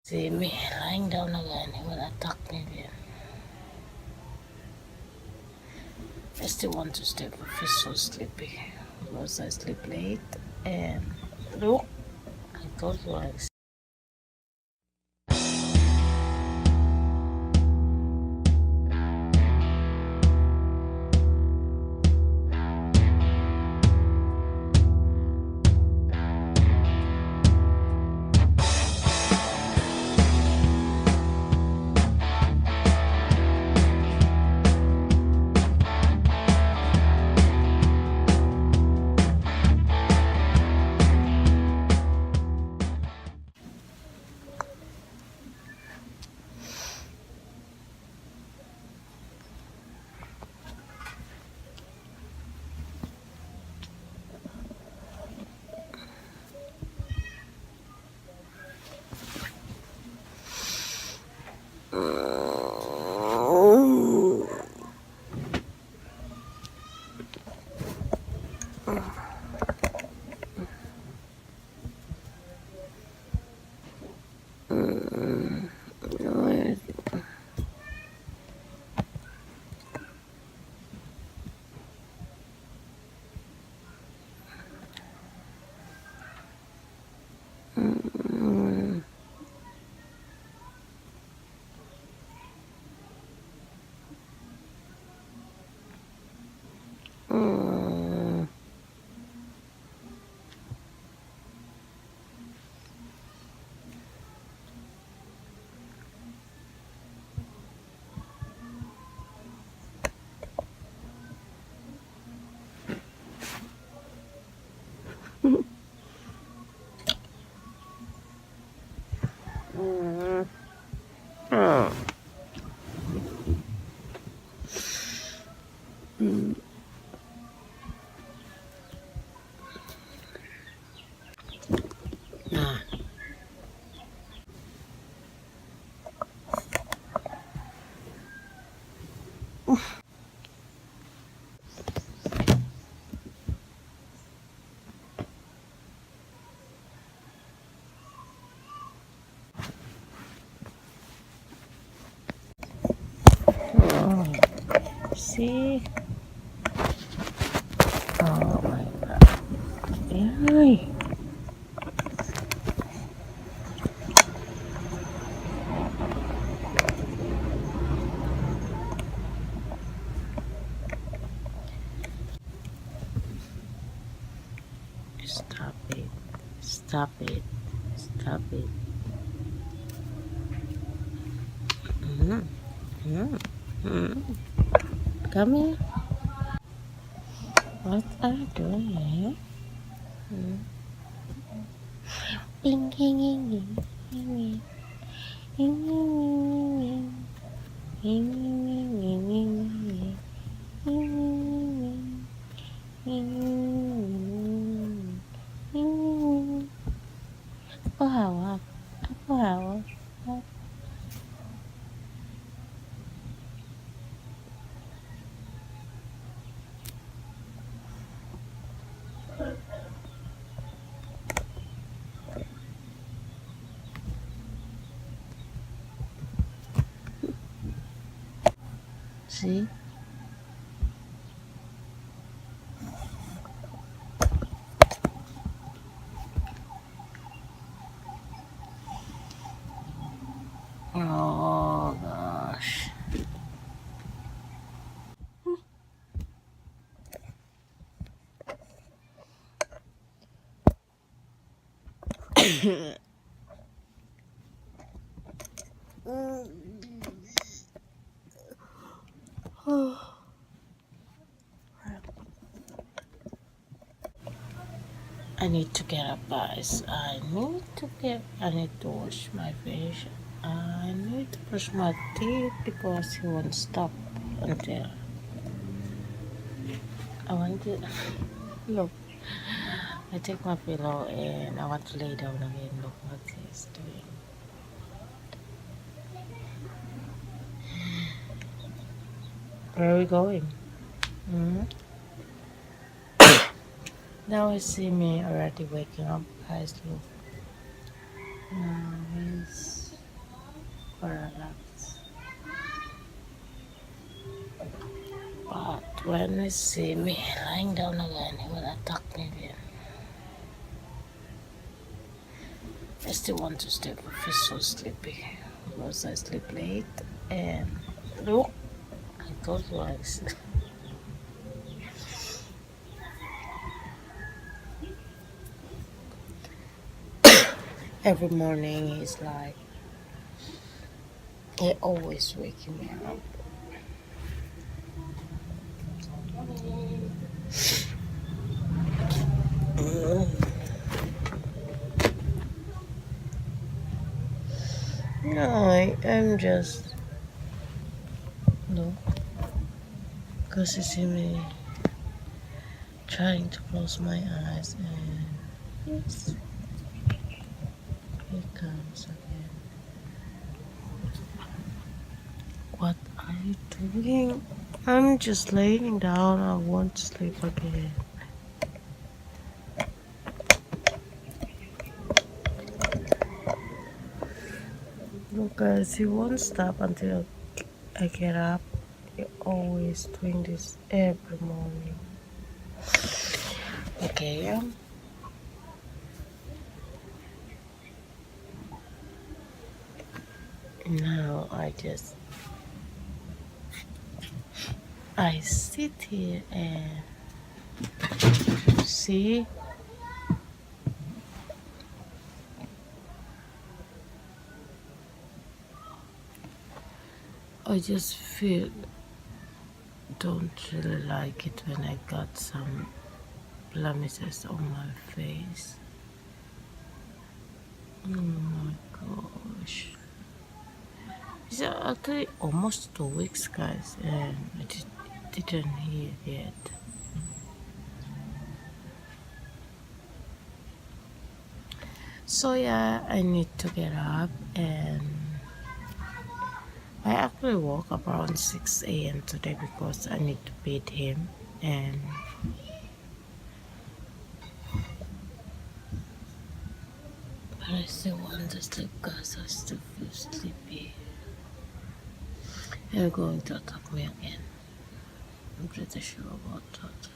See me lying down again, he will attack me again. I still want to sleep, I feel so sleepy because I sleep late and look, I told you I nah. See? Oh my god. Yay. Stop it. Stop it. Stop it. Mm. Mm. Mm. Come here. What are you doing? Mm. Ding, ding, ding, ding, ding, ding, ding, ding, ding, ding, ding, ding, ding, ding. Aku hawak. Aku hawak. See? Oh gosh. I need to get up, guys. I need to wash my face. I need to brush my teeth because he won't stop until I want to. Look, I take my pillow and I want to lay down again. Look what he's doing. Where are we going? Hmm? Now you see me already waking up, guys. Look. Now he's when he see me lying down again, he will attack me again. I still want to sleep. I feel so sleepy because I sleep late and look, I told you I sleep. Every morning he's like, he always waking me up. No, I'm just, no, because you see me trying to close my eyes and yes, he comes again. What are you doing? I'm just laying down. I want to sleep again. Because he won't stop until I get up. He always doing this every morning. Okay, now I sit here and see. I just feel don't really like it when I got some blemishes on my face. Oh my gosh. It's actually almost 2 weeks, guys, and I didn't heal yet. So yeah, I need to get up, and I actually woke up around 6 a.m. today because I need to feed him, and but I still want to sleep because I still feel sleepy. They're going to attack me again. I'm pretty sure about that.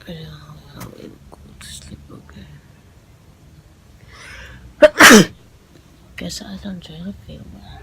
I don't know how I will go to sleep again. Guess I don't really feel well.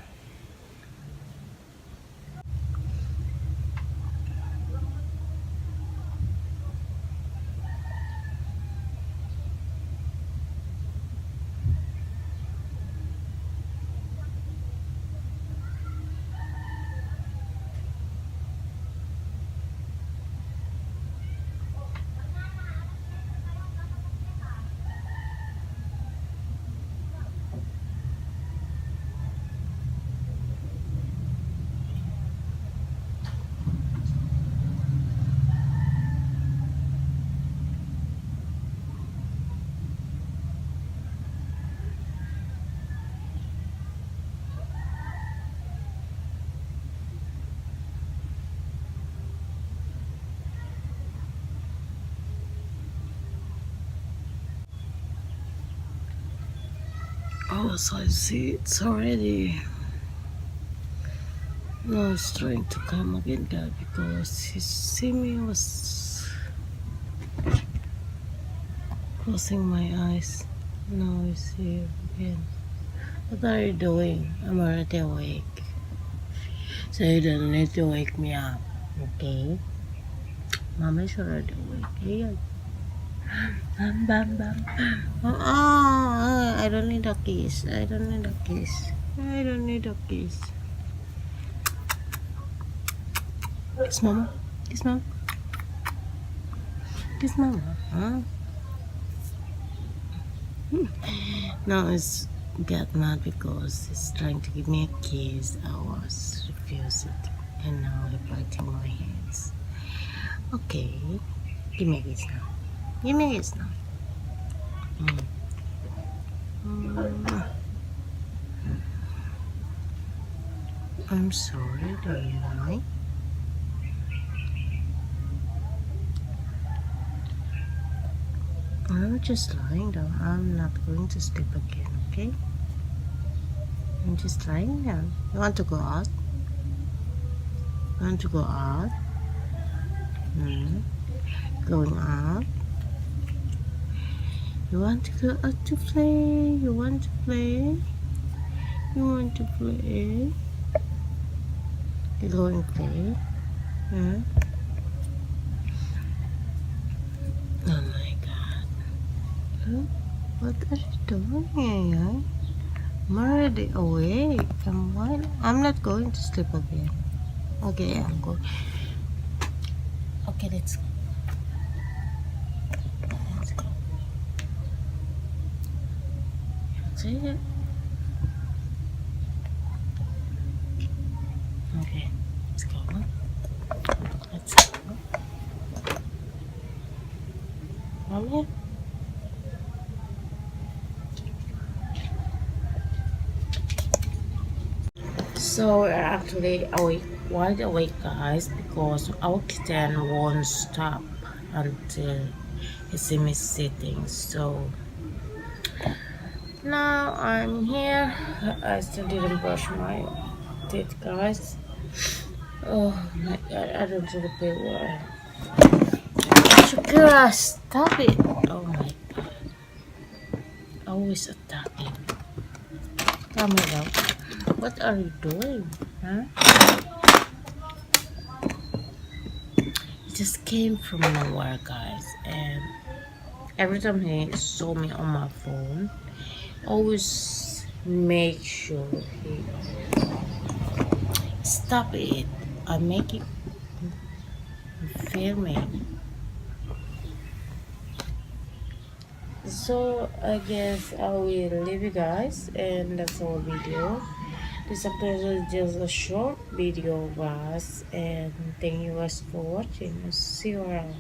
Oh, so I see it's already. Now it's trying to come again, guys, because he see me was closing my eyes. Now I see you again. What are you doing? I'm already awake. So you don't need to wake me up, okay? Mama's already awake. Here. Bam, bam, bam. Oh, I don't need a kiss. I don't need a kiss. I don't need a kiss. Kiss mama. Kiss mama. Kiss mama. Huh? Now it's got mad because he's trying to give me a kiss. I was refused it. And now he's biting my hands. Okay. Give me a kiss now. Give me a kiss now. I'm sorry, do you like? I'm just lying down. I'm not going to sleep again, okay? I'm just lying down. You want to go out? You want to go out? Hmm? Going out? You want to go out to play? You want to play? You want to play? You going to play? Huh? Oh my god. Huh? What are you doing? I'm already awake. I'm not going to sleep again. Okay, I'm going. Okay, let's go. Let's go. See it? Okay, let's go. Let's go. Mommy? So we're actually awake, wide awake, guys, because our kitten won't stop until he sees me sitting. So now I'm here. I still didn't brush my teeth, guys. Oh my god, I don't really pay well. Shookira, stop it! Oh my god, always attacking. Come here, love. What are you doing? Huh? He just came from nowhere, guys, and every time he saw me on my phone, always make sure he stop it. I make it filming. So I guess I will leave you guys, and that's our video. This episode is just a short video of us, and thank you guys for watching. See you around.